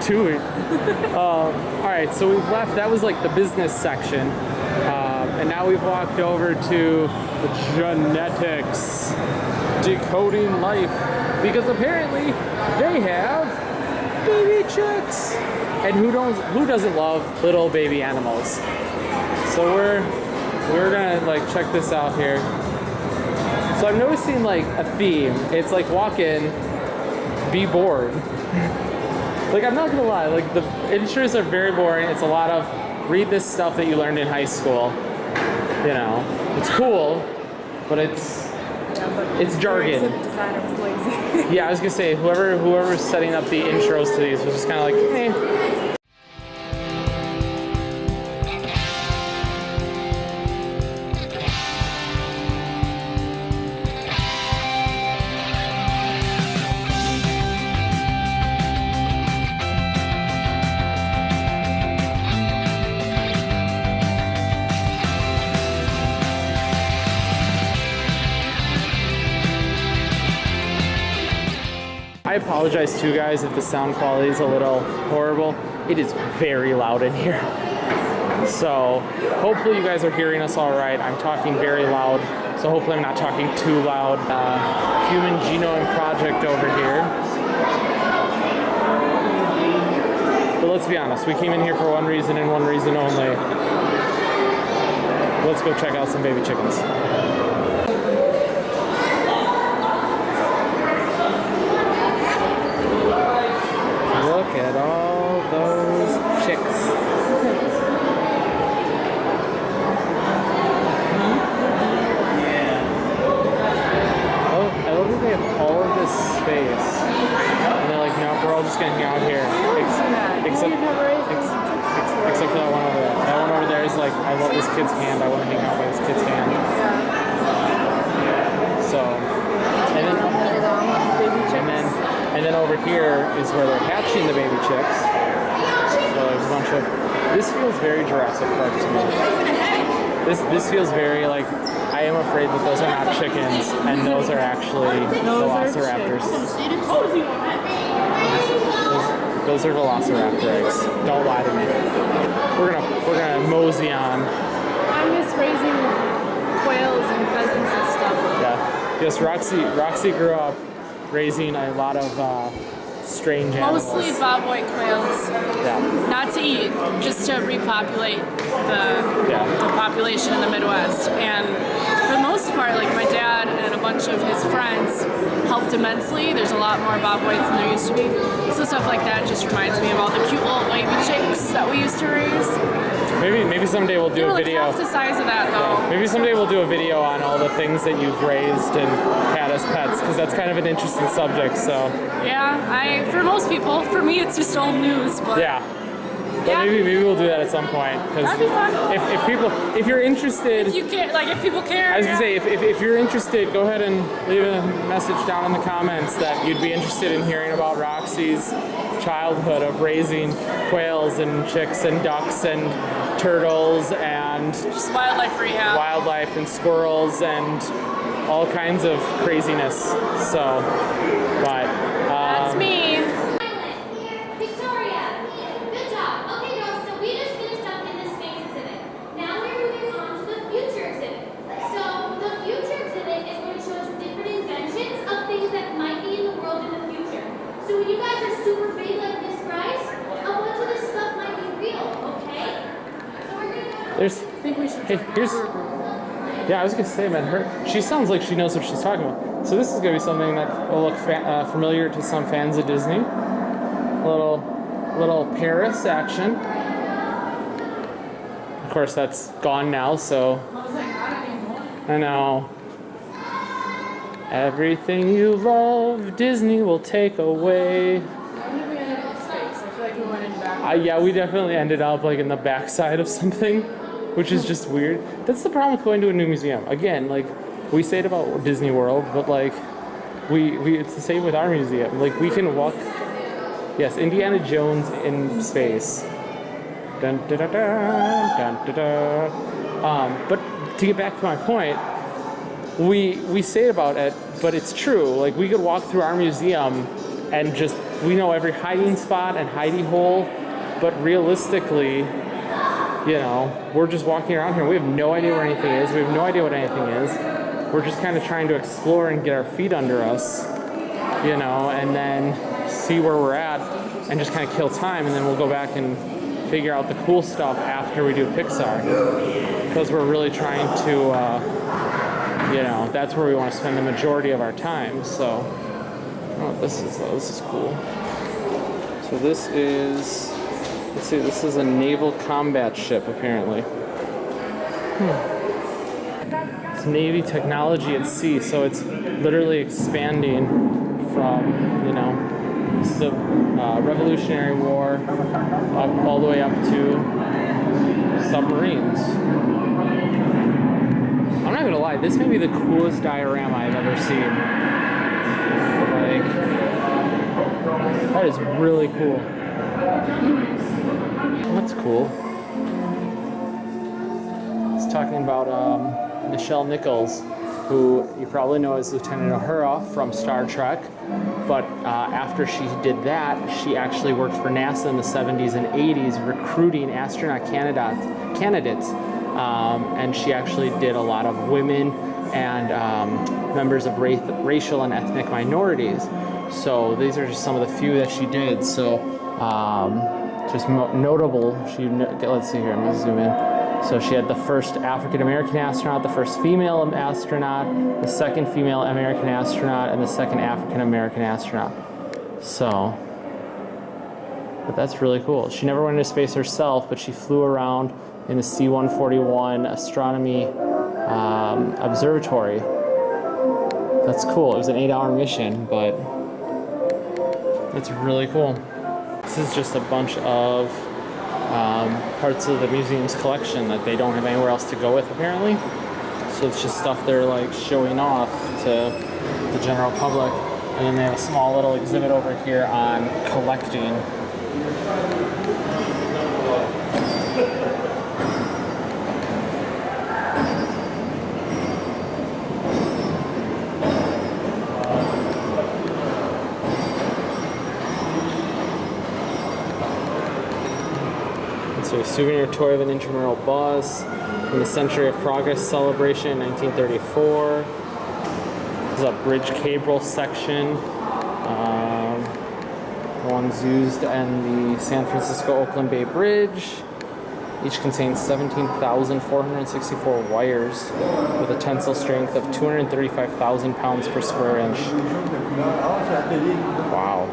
doing? All right, so we've left. That was like the business section. And now we've walked over to the genetics, decoding life, because apparently they have baby chicks. And who doesn't love little baby animals? So we're gonna like check this out here. So I'm noticing like a theme. It's like walk in, be bored. Like I'm not gonna lie, like the intros are very boring. It's a lot of read this stuff that you learned in high school. You know, it's cool, but it's jargon. Designer was lazy. Yeah, I was gonna say whoever's setting up the intros to these was just kind of like, hey. I apologize too, guys, if the sound quality is a little horrible. It is very loud in here. So hopefully you guys are hearing us all right. I'm talking very loud, so hopefully I'm not talking too loud. Human Genome Project over here. But let's be honest, we came in here for one reason and one reason only. Let's go check out some baby chickens. Look at all those chicks. Oh, I love that they have all of this space. And they're like, no, we're all just gonna hang out here. Except for that one over there. That one over there is like, I love this kid's hand. I want to hang out by this kid's hand. So, and then over here is where they're hatching the baby chicks. So there's a bunch of. This feels very Jurassic Park to me. This feels very like. I am afraid that those are not chickens, and those are actually velociraptors. Those are velociraptor eggs. Don't lie to me. We're gonna mosey on. I miss raising quails and pheasants and stuff. Yeah. Yes, Roxy grew up raising a lot of strange animals. Mostly bobwhite quails. Yeah. Not to eat, just to repopulate the population in the Midwest. And for the most part, like my dad and a bunch of his friends helped immensely. There's a lot more bobwhites than there used to be. So stuff like that just reminds me of all the cute little baby chicks that we used to raise. Maybe someday we'll do a video. Half the size of that though. Maybe someday we'll do a video on all the things that you've raised and had as pets, because that's kind of an interesting subject. So yeah, for most people, for me it's just old news. But yeah. But maybe we'll do that at some point. That'd be fun. If you're interested, if people care. I was gonna say, if you're interested, go ahead and leave a message down in the comments that you'd be interested in hearing about Roxy's childhood of raising quails and chicks and ducks and turtles and just wildlife rehab. Wildlife and squirrels and all kinds of craziness. So, but that's me. Yeah, I was gonna say, man, she sounds like she knows what she's talking about. So this is gonna be something that will look familiar to some fans of Disney. Little Paris action. Of course, that's gone now, so. I know. Everything you love, Disney will take away. Yeah, we definitely ended up like in the backside of something, which is just weird. That's the problem with going to a new museum. Again, like we say it about Disney World, but like we it's the same with our museum. Like we can walk. Yes, Indiana Jones in space. Dun, da, da, da, dun, da, da. But to get back to my point, we say about it, but it's true. Like we could walk through our museum and just we know every hiding spot and hidey hole, but realistically, you know, we're just walking around here. We have no idea where anything is. We have no idea what anything is. We're just kind of trying to explore and get our feet under us, you know, and then see where we're at and just kind of kill time, and then we'll go back and figure out the cool stuff after we do Pixar, because we're really trying to, you know, that's where we want to spend the majority of our time. So, I don't know what this is though. This is cool. So this is, let's see, this is a naval combat ship apparently. It's Navy technology at sea, so it's literally expanding from, you know, the Revolutionary War all the way up to submarines. I'm not gonna lie, this may be the coolest diorama I've ever seen. Like, that is really cool. That's cool. It's talking about Nichelle Nichols, who you probably know as Lieutenant Uhura from Star Trek. But after she did that, she actually worked for NASA in the 70s and 80s recruiting astronaut candidates. And she actually did a lot of women and members of racial and ethnic minorities. So these are just some of the few that she did. So just notable, let's see here, I'm gonna zoom in. So she had the first African-American astronaut, the first female astronaut, the second female American astronaut, and the second African-American astronaut. So, but that's really cool. She never went into space herself, but she flew around in the C-141 astronomy observatory. That's cool. It was an 8-hour mission, but it's really cool. This is just a bunch of parts of the museum's collection that they don't have anywhere else to go with apparently. So it's just stuff they're like showing off to the general public. And then they have a small little exhibit over here on collecting. So a souvenir toy of an intramural bus from the Century of Progress celebration in 1934. This is a bridge cable section. The one's used in the San Francisco-Oakland Bay Bridge. Each contains 17,464 wires with a tensile strength of 235,000 pounds per square inch. Wow.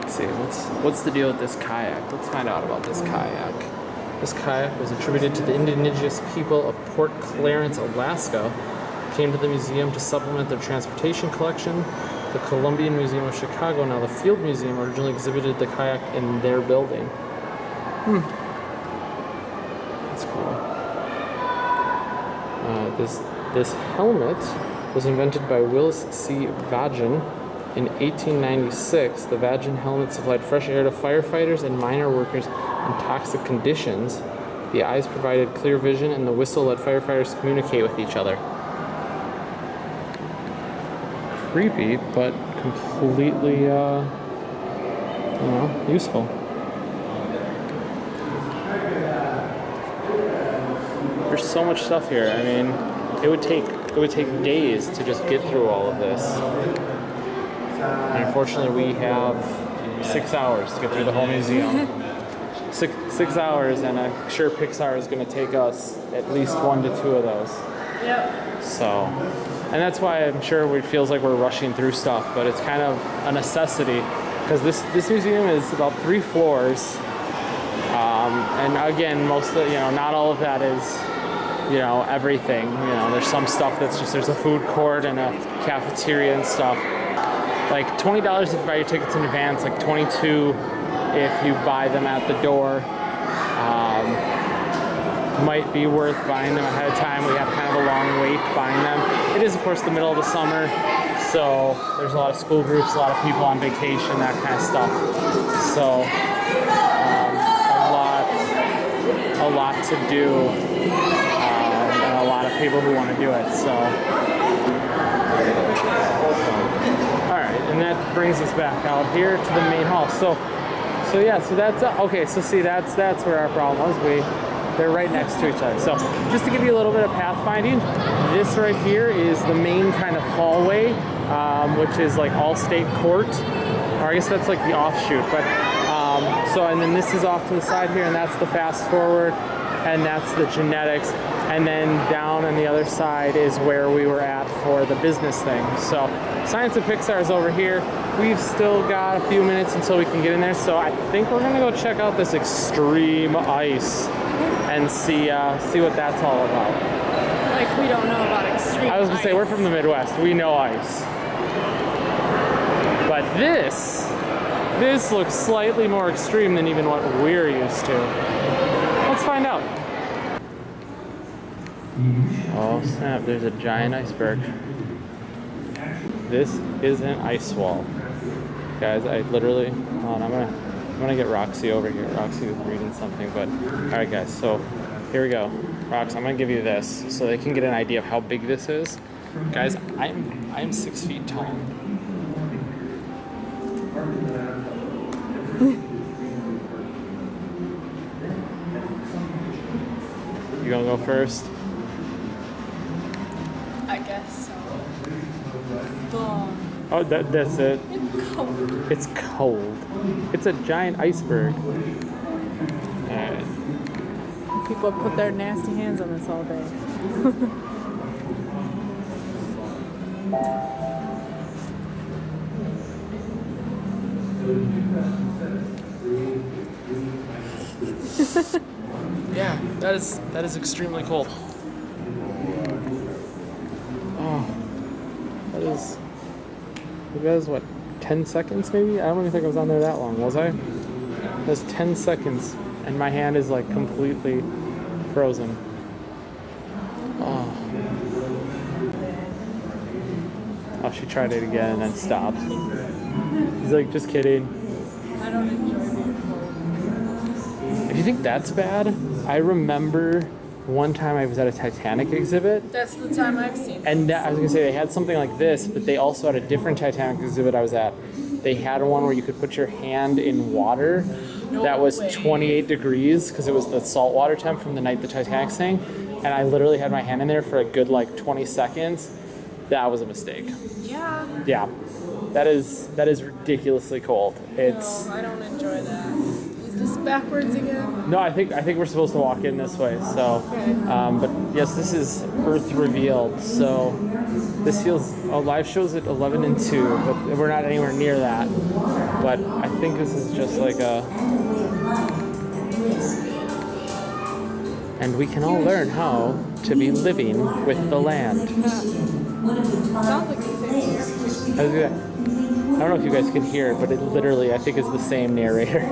See, what's the deal with this kayak? Let's find out about this kayak. This kayak was attributed to the indigenous people of Port Clarence, Alaska. Came to the museum to supplement their transportation collection. The Columbian Museum of Chicago, now the Field Museum, originally exhibited the kayak in their building. That's cool. This helmet was invented by Willis C. Vaughan. In 1896, the Vaughan helmet supplied fresh air to firefighters and miner workers in toxic conditions. The eyes provided clear vision, and the whistle let firefighters communicate with each other. Creepy, but completely, useful. There's so much stuff here. I mean, it would take days to just get through all of this. And unfortunately, we have 6 hours to get through the whole museum. Six hours, and I'm sure Pixar is going to take us at least 1 to 2 of those. Yep. So, and that's why I'm sure it feels like we're rushing through stuff, but it's kind of a necessity, because this museum is about 3 floors. And again, most of not all of that is, everything. There's some stuff that's just, there's a food court and a cafeteria and stuff. Like $20 if you buy your tickets in advance, like $22 if you buy them at the door. Might be worth buying them ahead of time. We have kind of a long wait buying them. It is, of course, the middle of the summer, so there's a lot of school groups, a lot of people on vacation, that kind of stuff. So a lot to do, and a lot of people who want to do it. So, all right, and that brings us back out here to the main hall. So yeah, so that's okay. So see, that's where our problem was. They're right next to each other. So just to give you a little bit of pathfinding, this right here is the main kind of hallway, which is like Allstate Court, or I guess that's like the offshoot. But and then this is off to the side here, and that's the fast forward, and that's the genetics. And then down on the other side is where we were at for the business thing. So Science of Pixar is over here. We've still got a few minutes until we can get in there. So I think we're gonna go check out this extreme ice and see what that's all about. Like, we don't know about extreme I was gonna say, ice. we're from the Midwest. We know ice. But this looks slightly more extreme than even what we're used to. Let's find out. Oh snap, there's a giant iceberg. This is an ice wall. Guys, I literally, hold on, I'm gonna get Roxy over here. Roxy was reading something, but all right guys, so here we go. Rox, I'm gonna give you this so they can get an idea of how big this is. Guys, I'm 6 feet tall. You gonna go first? I guess so. Oh, that's it. It's cold. It's cold. It's a giant iceberg. Alright. People put their nasty hands on this all day. Yeah, that is extremely cold. Oh, that is what, 10 seconds maybe? I don't even think I was on there that long, was I? It was 10 seconds, and my hand is like completely frozen. Oh, she tried it again and then stopped. He's like, just kidding. I don't enjoy being cold. If you think that's bad, I remember one time I was at a Titanic exhibit. That's the time I've seen it. And I was gonna say they had something like this, but they also had a different Titanic exhibit I was at. They had one where you could put your hand in water that was 28 degrees because it was the saltwater temp from the night the Titanic sank. And I literally had my hand in there for a good like 20 seconds. That was a mistake. Yeah. Yeah, that is ridiculously cold. It's No, I don't enjoy that. Is this backwards again? no, I think we're supposed to walk in this way. So, but yes, this is Earth Revealed. So this feels live shows at 11 and 2, but we're not anywhere near that. But I think this is just like a, and we can all learn how to be living with the land. Sounds like the same. I don't know if you guys can hear it, but it literally, I think, is the same narrator.